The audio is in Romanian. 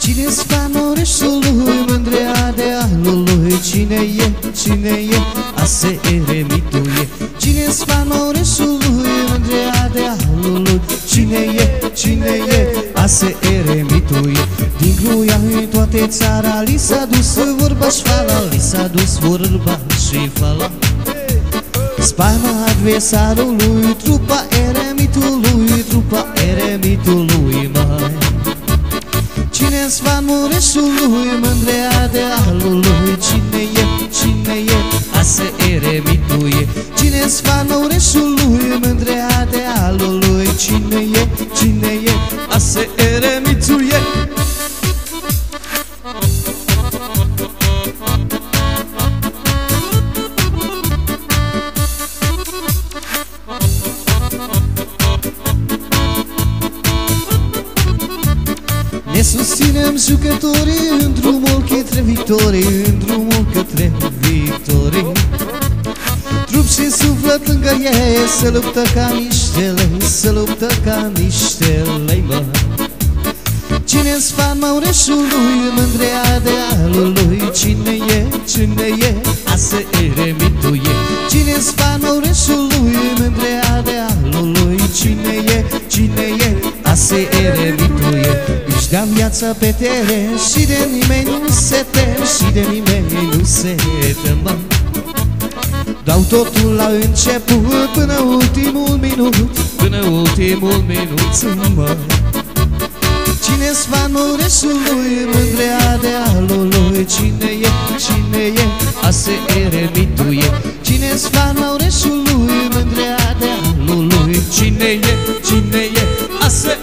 Cine-s fanul orașului, mândrea de alului? Cine e, cine e, ase eremitul e. Cine-s fanul orașului, mândrea de alului? Cine e, cine e, ase eremitul e. Din Cluia în toate țara li s-a dus vorba și fala, li s-a dus vorba și fala. Spaima adversarului, trupa eremitului, trupa eremitului, mai. Cine-s fanul orașului, mândrea de alului? Cine e, cine e, ase eremitul e. Cine-s fanul orașului, mândrea de alului? Cine e, cine e, ase eremitul e. Ne susținem jucătorii în drumul către victorii, în drumul către victorii. Trup și suflet lângă ei, să luptă ca niște lei, să luptă ca niște lei, mă. Cine-s fama orașului, mândrea de alului? Cine e, cine e, ase eremitul e. Cine-s fama orașului, mândrea de alului? Cine e, cine e, ase eremitul e. Își dea viața pe teren și de nimeni nu se tem, și de nimeni nu se temă. Dau totul la început până ultimul minut, până ultimul minut, mă. Cine-s fanul orașului, mândrea de alului? Cine e, cine e, ase eremitul e. Cine-s fanul orașului, mândrea de alului? Cine e, cine e, ase